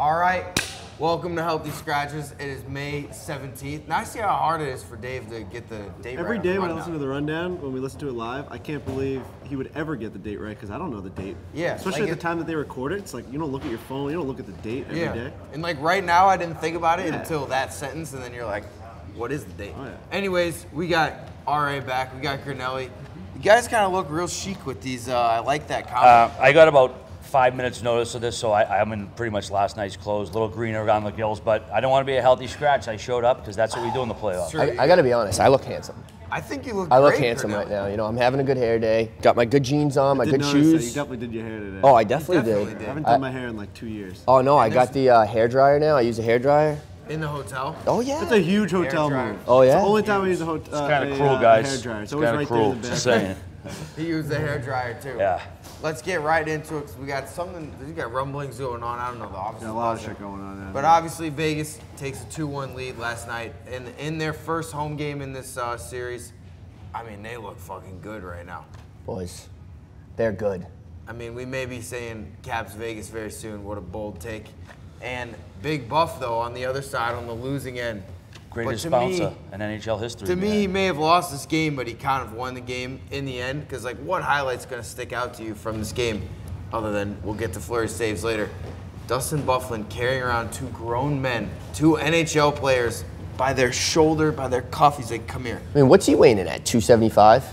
All right, welcome to Healthy Scratches. It is May 17th. Now I see how hard it is for Dave to get the date right. Every day when I listen to the rundown, when we listen to it live, I can't believe he would ever get the date right because I don't know the date. Yeah. Especially at the time that they record it, it's like you don't look at your phone, you don't look at the date every day. And like right now, I didn't think about it until that sentence, and then you're like, what is the date? Oh, yeah. Anyways, we got RA back, we got Grinnell. You guys kind of look real chic with these. I like that comment. I got about 5 minutes notice of this, so I'm in pretty much last night's clothes, a little greener around the gills, but I don't want to be a healthy scratch. I showed up because that's what we do in the playoffs. I got to be honest, I look handsome. I think you look I look great, handsome Grinnell. right now. You know, I'm having a good hair day. Got my good jeans on, my good That. shoes. You definitely did your hair today. Oh, I definitely did. I haven't done my hair in like 2 years. Oh no, I got the hair dryer now. I use a hair dryer. In the hotel? Oh yeah. It's a huge hotel dryer. move. Oh yeah. It's the only time we use a hotel. It's kind of cruel, guys. Hair dryer. It's It's always kind right of cruel, there in the just back. saying. He used the hair dryer too. Yeah. Let's get right into it because we got something. We got rumblings going on. I don't know the office. Yeah, a lot of shit going on there. But obviously Vegas takes a 2-1 lead last night, and in their first home game in this series, I mean they look fucking good right now. Boys, they're good. I mean we may be saying Caps Vegas very soon. What a bold take. And Big Buff though on the other side on the losing end. Greatest bouncer in NHL history. To me, he may have lost this game, but he kind of won the game in the end. Because, like, what highlight's going to stick out to you from this game, other than we'll get to Fleury saves later? Dustin Byfuglien carrying around two grown men, two NHL players, by their shoulder, by their cuff. He's like, "Come here." I mean, what's he weighing in at? 275?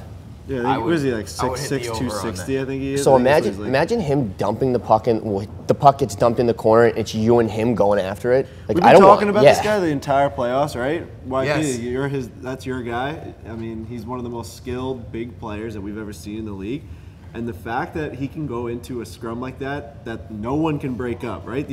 Yeah, I what is he, like I would 6'6", hit the over on 260, I think he is. So I think that's what he's like. imagine him dumping the puck in. Well, the puck gets dumped in the corner. It's you and him going after it. Like We've I been don't talking want, about this guy the entire playoffs, right? YP, Yes. you're his. That's your guy. I mean, he's one of the most skilled big players that we've ever seen in the league. And the fact that he can go into a scrum like that no one can break up, right?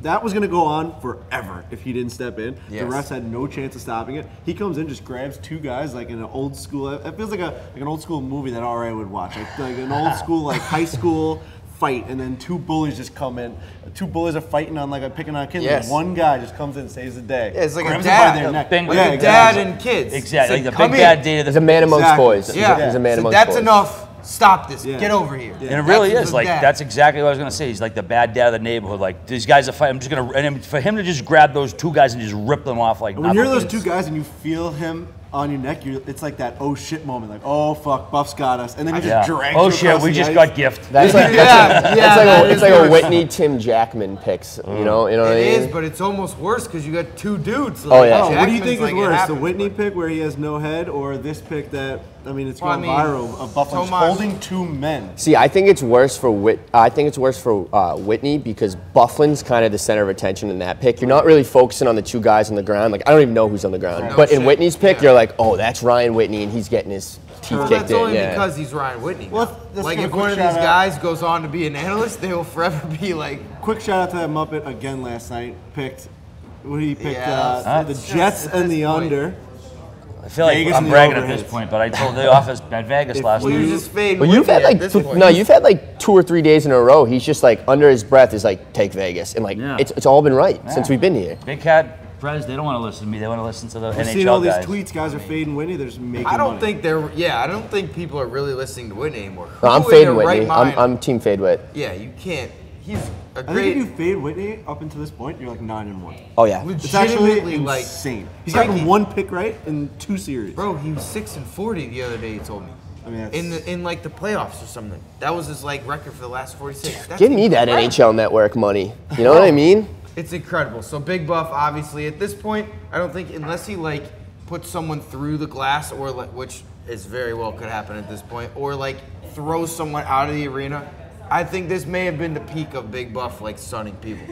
That was going to go on forever if he didn't step in. Yes. The refs had no chance of stopping it. He comes in, just grabs two guys like in an old school. It feels like an old school movie that RA would watch, like an old school like high school fight, and then two bullies just come in. Two bullies are fighting on picking on kids. Yes. And one guy just comes in and saves the day. Yeah, it's like grabs a them by dad, their neck. Bingo. like Yeah, a dad exactly. and kids. Exactly. It's Like the "Come big here." bad day. He's a man amongst Exactly. boys. Yeah, He's a man so amongst that's boys. enough. Stop this. Yeah. Get over here. Yeah. And it really That's is the like dad. that's exactly what I was gonna say. He's like the bad dad of the neighborhood. Like these guys are fighting. I'm just gonna and for him to just grab those two guys and just rip them off like. When you're nothing. those two guys and you feel him on your neck, it's like that oh shit moment, like oh fuck, Buff's got us, and then he just drags Oh you shit, across we the just ice. got gift. That's like that it's is like a worse. Whitney Tim Jackman picks. You know what I It mean? is, but it's almost worse because you got two dudes. Oh, yeah. Oh, what do you Jackman's think is like, it worse, the happens, Whitney but- pick where he has no head, or this pick that it's Well, I going mean, viral of Buffalo Tomas- holding two men? See, I think it's worse for Whitney because Byfuglien's kind of the center of attention in that pick. You're not really focusing on the two guys on the ground. Like I don't even know who's on the ground. No But in shit. Whitney's pick, Yeah. you're like, oh, that's Ryan Whitney, and he's getting his teeth Well, kicked that's in. only Yeah. because he's Ryan Whitney. Well, now. let's Like give a if quick one of these shout out. guys goes on to be an analyst, they will forever be like. Quick shout out to that Muppet again last night. He picked Yeah, the it's Jets just- and at the this point. under. I feel like Vegas I'm and the bragging at this overheads. point, but I told the office at Vegas last Well, night. you're just fading. Well, you've Whitney had at this like point. you've had like 2 or 3 days in a row. He's just like under his breath is like take Vegas, and like Yeah. it's all been right Yeah. since we've been here. Big Cat, Prez, they don't want to listen to me. They want to listen to the I've NHL seen all these guys. tweets. Guys are fading Whitney. They're just making I don't money. think I don't think people are really listening to Whitney anymore. No, I'm Who in fading their right Whitney. mind- I'm team fade Whit. Yeah, you can't. He's a I think great. if you fade Whitney up until this point, you're like 9-1. Oh yeah. It's actually legitimately like. insane. He's gotten Frankie- one pick right in 2 series. Bro, he was 6-40 the other day. He told me. I mean, that's, In like the playoffs or something. That was his like record for the last 46. That's Give me that incredible. NHL Network money. You know what I mean? It's incredible. So Big Buff, obviously, at this point, I don't think unless he like puts someone through the glass or like, which is very well could happen at this point, or like throws someone out of the arena. I think this may have been the peak of Big Buff like stunning people.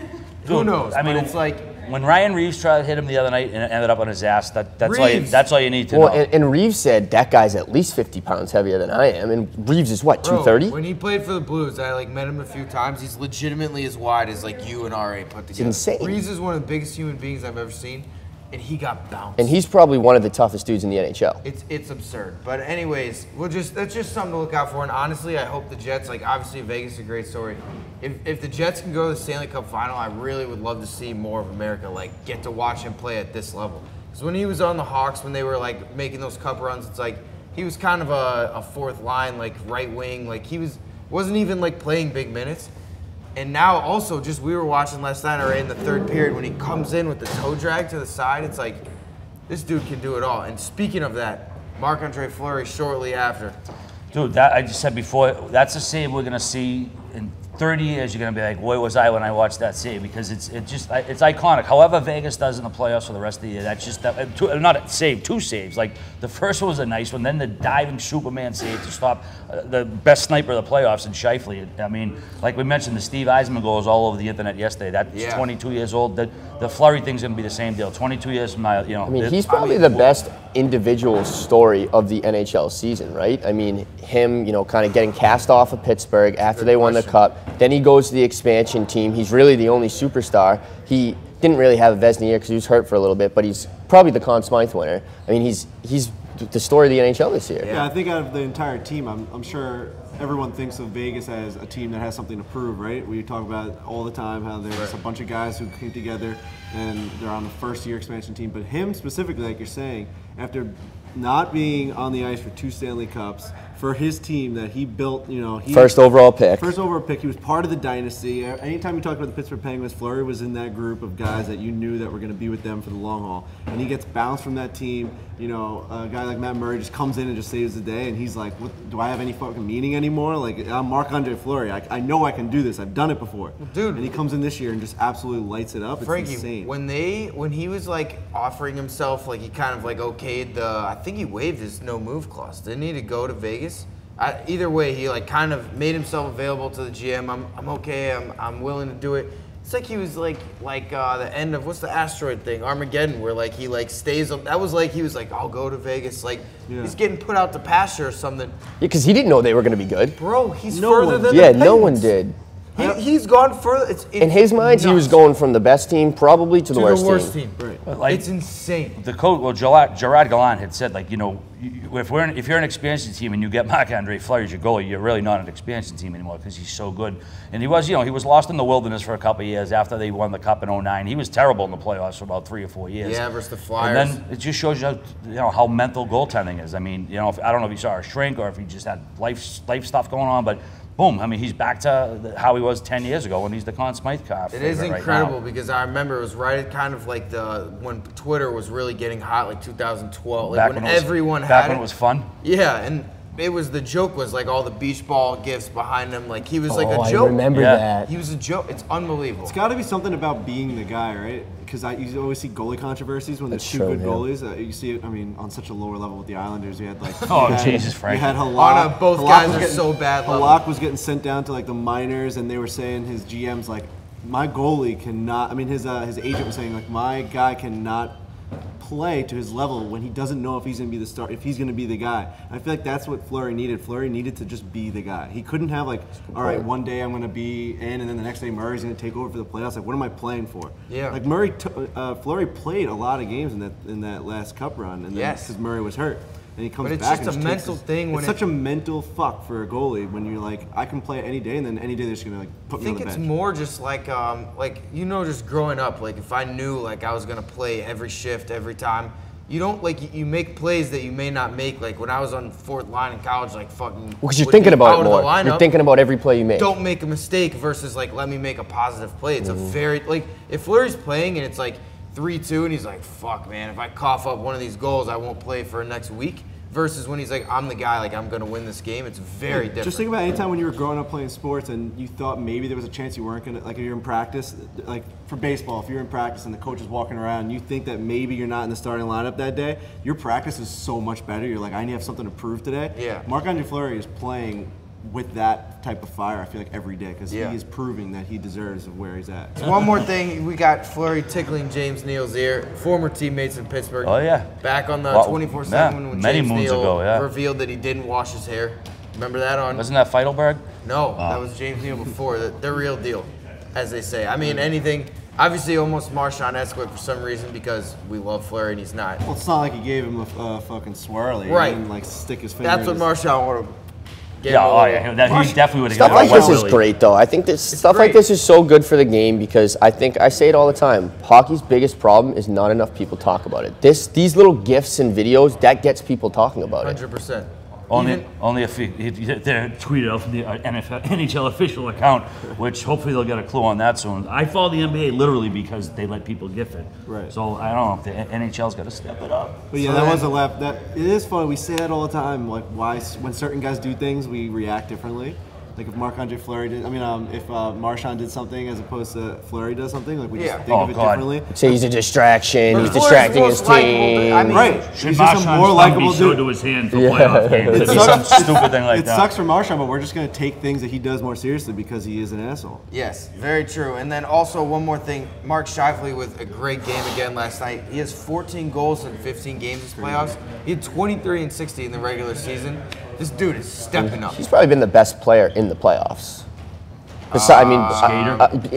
Who Dude, knows? I mean, but it's like when Ryan Reeves tried to hit him the other night and it ended up on his ass, that's Reeves. all you need to Well, know. and Reeves said that guy's at least 50 pounds heavier than I am, and Reeves is what, bro, 230? when he played for the Blues, I like met him a few times. He's legitimately as wide as like you and RA put together. insane. Reeves is one of the biggest human beings I've ever seen, and he got bounced. And he's probably one of the toughest dudes in the NHL. It's absurd. But anyways, that's just something to look out for. And honestly, I hope the Jets, like obviously Vegas is a great story. If the Jets can go to the Stanley Cup final, I really would love to see more of America like get to watch him play at this level. Because when he was on the Hawks, when they were like making those cup runs, it's like he was kind of a fourth line, like right wing, like he wasn't even like playing big minutes. And now also, just we were watching last night already in the third period when he comes in with the toe drag to the side. It's like, this dude can do it all. And speaking of that, Marc-Andre Fleury shortly after. Dude, that I just said before, that's a save we're gonna see in 30 years. You're gonna be like, where was I when I watched that save? Because it's iconic. However Vegas does in the playoffs for the rest of the year, that's just not a save, 2 saves. Like the first one was a nice one, then the diving Superman save to stop the best sniper of the playoffs in SCHEIFELE. I mean, like we mentioned, the Steve Eisman goal was all over the internet yesterday. That's 22 years old. The Fleury thing's gonna be the same deal. 22 years from now, you know. I mean, he's probably the best individual story of the NHL season, right? I mean, him, you know, kind of getting cast off of Pittsburgh after they won the Cup. Then he goes to the expansion team. He's really the only superstar. He didn't really have a Vezina because he was hurt for a little bit, but he's probably the Conn Smythe winner. I mean, he's the story of the NHL this year. Yeah, I think out of the entire team, I'm sure everyone thinks of Vegas as a team that has something to prove, right? We talk about it all the time how there's a bunch of guys who came together and they're on the first-year expansion team. But him specifically, like you're saying, after not being on the ice for 2 Stanley Cups, for his team that he built, you know, First overall pick. First overall pick. He was part of the dynasty. Anytime you talk about the Pittsburgh Penguins, Fleury was in that group of guys that you knew that were going to be with them for the long haul. And he gets bounced from that team. You know, a guy like Matt Murray just comes in and just saves the day, and he's like, "What, do I have any fucking meaning anymore? Like, I'm Marc-Andre Fleury. I know I can do this. I've done it before." Dude. And he comes in this year and just absolutely lights it up. It's Frankie, insane. when he was like offering himself, like he kind of like okayed the, I think he waived his no move clause. Didn't he to go to Vegas? Either way, he like kind of made himself available to the GM. I'm okay. I'm willing to do it. It's like he was like the end of, what's the asteroid thing, Armageddon, where like he like stays. That was like he was like, I'll go to Vegas. Like he's getting put out to pasture or something. Yeah, because he didn't know they were going to be good. Bro, he's further than the Yeah, Penguins. no one did. He's gone further. In his mind, he was going from the best team probably to the worst team. Right. Like, it's insane. The coach, well, Gerard Gallant had said, like, you know, if you're an expansion team and you get Marc-Andre Fleury as your goalie, you're really not an expansion team anymore because he's so good. And he was, you know, he was lost in the wilderness for a couple of years after they won the Cup in '09. He was terrible in the playoffs for about 3 or 4 years. Yeah, versus the Flyers. And then it just shows you how mental goaltending is. I mean, you know, I don't know if he saw a shrink or if he just had life stuff going on, but boom, I mean, he's back to how he was 10 years ago when he's the Conn Smythe Cup. It is incredible because I remember it was right at kind of like when Twitter was really getting hot, like 2012, like when everyone had it. Back when it was fun. Yeah, and it was, the joke was like all the beach ball gifts behind him, like he was like a joke. I remember that. He was a joke. It's unbelievable. It's got to be something about being the guy, right? Because you always see goalie controversies when there's two good goalies. You see it, I mean, on such a lower level with the Islanders. You had like, Jesus, Frank. You had Halak. Both guys are so bad. Halak was getting sent down to like the minors, and they were saying his GM's like, my goalie cannot. I mean, his agent was saying like, my guy cannot play to his level when he doesn't know if he's going to be the star, if he's going to be the guy. I feel like that's what Fleury needed. Fleury needed to just be the guy. He couldn't have like, all right, one day I'm going to be in, and then the next day Murray's going to take over for the playoffs. Like, what am I playing for? Yeah. Like Fleury played a lot of games in that last Cup run, and then because Murray was hurt. And he comes but it's back just and a mental thing. It's such a mental fuck for a goalie when you're like, I can play any day, and then any day they're just gonna like put me on the bench. I think it's more just like you know, just growing up. Like if I knew like I was gonna play every shift every time, you don't like you make plays that you may not make. Like when I was on 4th line in college, like fucking. Because you're thinking about it more. You're thinking about every play you make. Don't make a mistake versus like let me make a positive play. It's a very like if Fleury's playing and it's like 3-2 and he's like, fuck man, if I cough up one of these goals, I won't play for next week. Versus when he's like, I'm the guy, like I'm gonna win this game. It's very different. Just think about any time when you were growing up playing sports and you thought maybe there was a chance you weren't gonna, like if you're in practice, like for baseball, if you're in practice and the coach is walking around and you think that maybe you're not in the starting lineup that day, your practice is so much better. You're like, I need to have something to prove today. Yeah. Marc-Andre Fleury is playing with that type of fire, I feel like, every day because he is proving that he deserves of where he's at. So one more thing, we got Fleury tickling James Neal's ear, former teammates in Pittsburgh. Oh yeah. Back on the 24/7 when many James moons Neal ago, revealed that he didn't wash his hair. Remember that on? Wasn't that Feidelberg? No, that was James Neal before. The real deal, as they say. I mean, anything. Obviously, almost Marchand-esque for some reason because we love Fleury and he's not. Well, it's not like he gave him a fucking swirly. Right. He didn't like stick his finger. That's what Marchand wanted. Yeah, he definitely would have. Stuff like this is great, though. I think this stuff like this is so good for the game because I say it all the time. Hockey's biggest problem is not enough people talk about it. These little gifs and videos that gets people talking about it. 100%. Only if they're tweeted out from the NHL official account, which hopefully they'll get a clue on that soon. I follow the NBA literally because they let people GIF it. Right. So I don't know if the NHL's got to step it up. But yeah, that was a laugh. That it is funny. We say that all the time. Like, why when certain guys do things, we react differently. Like if Marc-Andre Fleury did, if Marchand did something as opposed to Fleury does something, like we just think of it differently. Say he's a distraction. He's distracting his team. Right. Should Marchand more likable dude to his hand for playoff games? It'd be some stupid thing like that. It sucks for Marchand, but we're just gonna take things that he does more seriously because he is an asshole. Yes, very true. And then also one more thing, Mark Scheifele with a great game again last night. He has 14 goals in 15 games this playoffs. He had 23 and 60 in the regular season. This dude is stepping up. He's probably been the best player in the playoffs.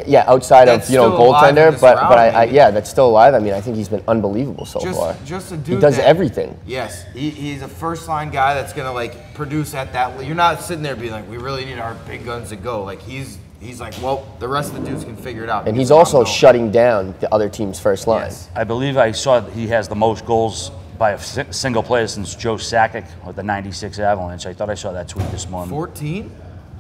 Yeah, outside of goaltender, but yeah, that's still alive. I mean, I think he's been unbelievable so far. Just a dude. He does everything. Yes, he's a first line guy that's gonna like produce at that. You're not sitting there being like, we really need our big guns to go. Like he's like, well, the rest of the dudes can figure it out. And he's also shutting down the other team's first line. Yes. I believe I saw that he has the most goals by a single player since Joe Sakic with the '96 Avalanche. I thought I saw that tweet this morning. 14?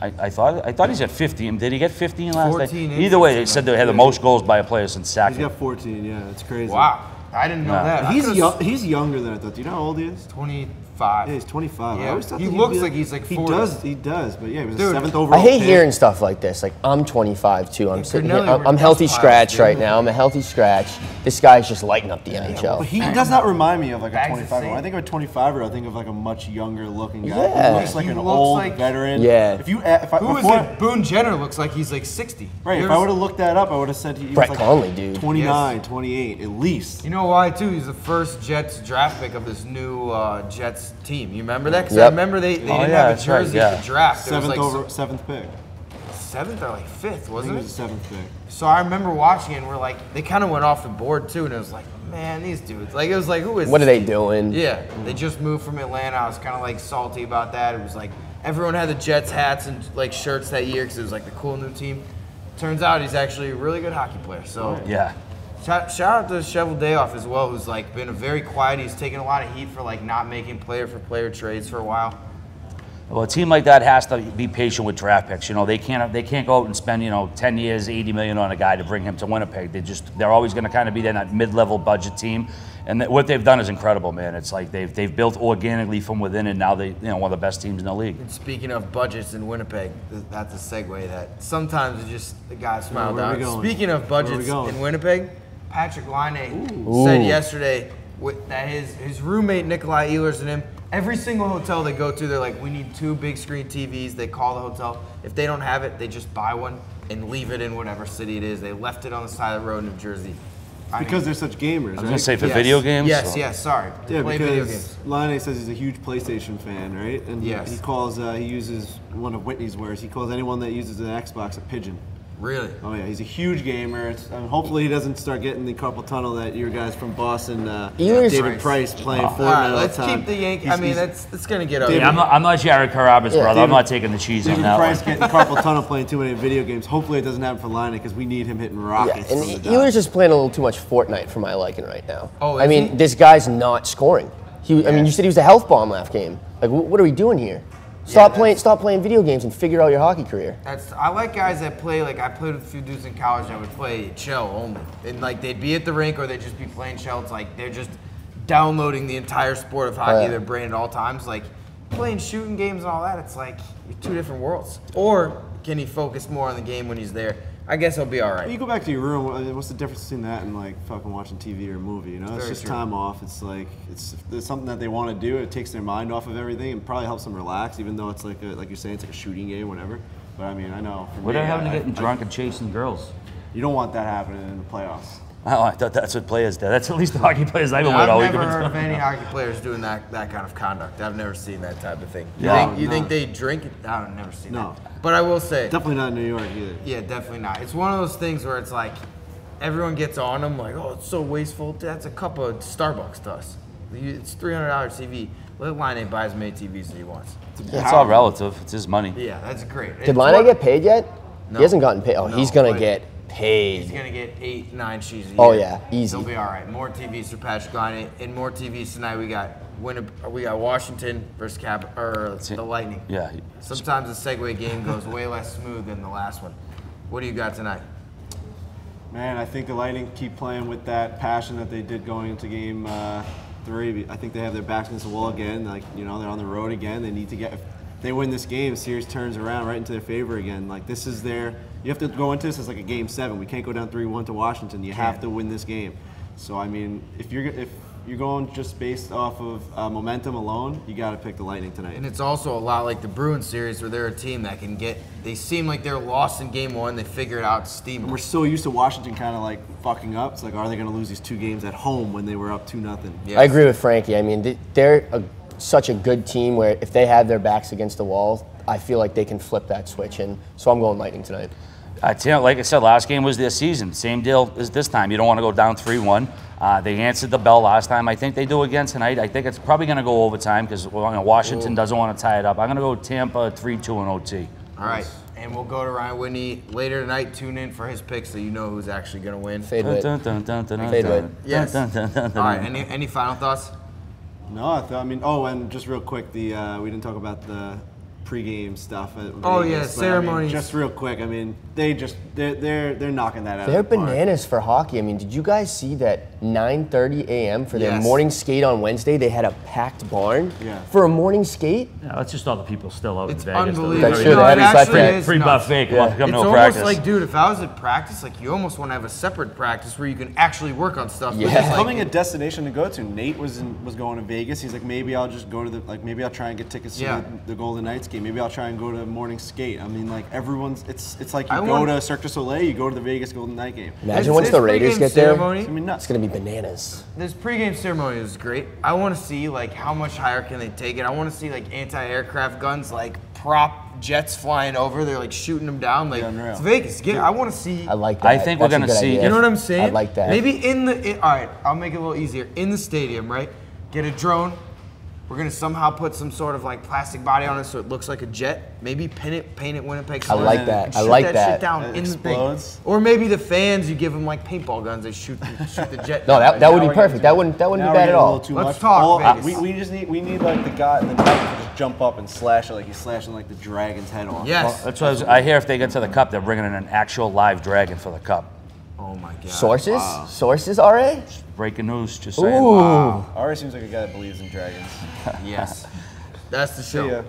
I thought he's at 15. Did he get 15 last 14 night? Either way, they said they had the most goals by a player since Sakic. He's got 14. Yeah, that's crazy. Wow, I didn't know that. He's younger than I thought. Do you know how old he is? 25. Yeah, he's 25. Yeah. I always thought He looks like he's like 40. He does, but yeah, he was Dude, the 7th overall I hate pick. hearing stuff like this. Like, I'm 25 too. I'm sitting here. Grinnell I'm healthy piles, scratch dude. right now. I'm a healthy scratch. This guy's just lighting up the NHL. But he does not remind me of like a Bags of 25-year-old. sand. I think of a 25-year-old, I think of like a much younger looking guy. Yeah. He looks like He an looks old like- veteran. Yeah. Who Who is it? Boone Jenner looks like he's like 60. Right, if I would have looked that up, I would have said he Brett was like Conley, dude. 29, 28, at least. You know why too? He's the first Jets draft pick of this new Jets team. You remember that? Because I Yep. remember they didn't have a that's right, jersey yeah. to draft. It was like 7th pick. 7th or like 5th, I think wasn't it it? was the 7th pick. So I remember watching it and we're like, they kind of went off the board too, and it was like, man, these dudes. Like it was like, who is? What are this they doing? Yeah, they just moved from Atlanta. I was kind of like salty about that. It was like everyone had the Jets hats and like shirts that year because it was like the cool new team. Turns out he's actually a really good hockey player. So Yeah. shout out to Shovel Dayoff as well, who's like been a very quiet. He's taken a lot of heat for like not making player for player trades for a while. Well, a team like that has to be patient with draft picks. You know, they can't go out and spend 10 years, $80 million on a guy to bring him to Winnipeg. They're always going to kind of be that mid-level budget team, and what they've done is incredible, man. It's like they've built organically from within, and now they one of the best teams in the league. And speaking of budgets in Winnipeg, that's a segue that sometimes it's just the guy smiled out. Speaking of budgets in Winnipeg, Patrik Laine said yesterday that his roommate NIKOLAJ EHLERS and him, every single hotel they go to, they're like, we need 2 big screen TVs. They call the hotel. If they don't have it, they just buy one and leave it in whatever city it is. They left it on the side of the road in New Jersey. Because they're such gamers, I was right? going to say for video games? Yes, sorry. Yeah, play video because games. Laine says he's a huge PlayStation fan, right? And Yes. he calls, he uses one of Whitney's words. He calls anyone that uses an Xbox a pigeon. Really? Oh yeah, he's a huge gamer. Hopefully he doesn't start getting the carpal tunnel that your guys from Boston, David Price, playing Fortnite All right, all the let's time. keep the Yankees. I mean, that's going to get over. Yeah, I'm not Jared Carabas, brother. I'm not taking the cheese on David that Price one. getting carpal tunnel playing too many video games. Hopefully it doesn't happen for Laine because we need him hitting rockets. And from the EHLERS dot. just playing a little too much Fortnite for my liking right now. Oh, I is mean, he? this guy's not scoring. I mean, you said he was a health bomb last game. Like, what are we doing here? Stop playing video games and figure out your hockey career. I like guys that play, like I played with a few dudes in college that would play shell only. And like they'd be at the rink or they'd just be playing shell. It's like they're just downloading the entire sport of hockey, their brain at all times. Like playing shooting games and all that, it's like you're 2 different worlds. Or can he focus more on the game when he's there? I guess he'll be all right. You go back to your room. What's the difference between that and like fucking watching TV or a movie? You know, it's just time off. It's like it's something that they want to do. It takes their mind off of everything and probably helps them relax. Even though it's like you're saying, it's like a shooting game, whatever. But I mean, I know. What are having to getting drunk and chasing girls? You don't want that happening in the playoffs. Oh, I thought that's what players do. That's at least the hockey players I've been with I've all never week. heard of any hockey players doing that kind of conduct. I've never seen that type of thing. You think they drink? I've never seen that. But I will say, definitely not in New York either. Yeah, definitely not. It's one of those things where it's like everyone gets on them, like, oh, it's so wasteful. That's a cup of Starbucks to us. It's $300 TV. Let Laine buy as many TVs as he wants. It's all relative. It's his money. Yeah, that's great. Did Laine get paid yet? No. He hasn't gotten paid. Oh, No, he's gonna but get paid. He's gonna get 8, 9 sheets a year. Oh yeah, easy. He'll be all right. More TVs for Patrik Laine, and more TVs tonight. We got We got Washington versus the Lightning. Yeah. Sometimes the Segway game goes way less smooth than the last one. What do you got tonight? Man, I think the Lightning keep playing with that passion that they did going into game 3. I think they have their backs against the wall again. Like, you know, they're on the road again. They need to get. If they win this game, series turns around right into their favor again. Like, this is their. You have to go into this as like a game 7. We can't go down 3-1 to Washington. You have to win this game. So I mean, if you're going just based off of momentum alone, you got to pick the Lightning tonight. And it's also a lot like the Bruins series where they're a team that can get. They seem like they're lost in game 1. They figure it out, steam. We're so used to Washington kind of like fucking up. It's like, are they going to lose these 2 games at home when they were up 2-0? Yes. I agree with Frankie. I mean, they're such a good team where if they have their backs against the wall, I feel like they can flip that switch. And so I'm going Lightning tonight. Like I said, last game was their season. Same deal as this time. You don't want to go down 3-1. They answered the bell last time. I think they do again tonight. I think it's probably going to go overtime because Washington doesn't want to tie it up. I'm going to go Tampa 3-2 in OT. All right. And we'll go to Ryan Whitney later tonight. Tune in for his picks so you know who's actually going to win. Fade weight. Yes. All right. Any final thoughts? No, I mean, and just real quick, we didn't talk about the pregame stuff. Ceremonies. I mean, just real quick, I mean, they're knocking that out. They're of the park. bananas for hockey. I mean, did you guys see that 9:30 a.m. for their morning skate on Wednesday? They had a packed barn for a morning skate. Yeah, that's just all the people still out It's in Vegas. unbelievable. That's true. They had Free buffet. Come It's no almost practice. like, dude, if I was at practice, like you almost want to have a separate practice where you can actually work on stuff. Yeah. Because, It's becoming a destination to go to. Nate was going to Vegas. He's like, maybe I'll just go to maybe I'll try and get tickets to the Golden Knights game. Maybe I'll try and go to morning skate. I mean, like it's like you go to Cirque du Soleil, you go to the Vegas Golden Knight game. Imagine once the Raiders get there, It's gonna be nuts. it's going to be bananas. This pregame ceremony is great. I want to see like how much higher can they take it. I want to see like anti-aircraft guns, like prop jets flying over. They're like shooting them down. Like it's Vegas. I want to see. I like that. I think we're That's a gonna good see- idea. You know what I'm saying? I like that. Maybe all right, I'll make it a little easier. In the stadium, right? Get a drone. We're gonna somehow put some sort of like plastic body on it so it looks like a jet. Maybe paint it Winnipeg. I like that. And I shoot like that that. shit down It in explodes. the thing. Or maybe the fans, you give them like paintball guns. They shoot the jet. No, down. that would be perfect. That wouldn't be bad at all. Let's talk Vegas. We just need like the guy to just jump up and slash it like he's slashing like the dragon's head off. Yes. That's what I hear. If they get to the cup, they're bringing in an actual live dragon for the cup. Oh my God. Sources? Wow. Sources, RA? Breaking news. Just saying. Ooh. Ari seems like a guy that believes in dragons. Yes. That's the show. See ya.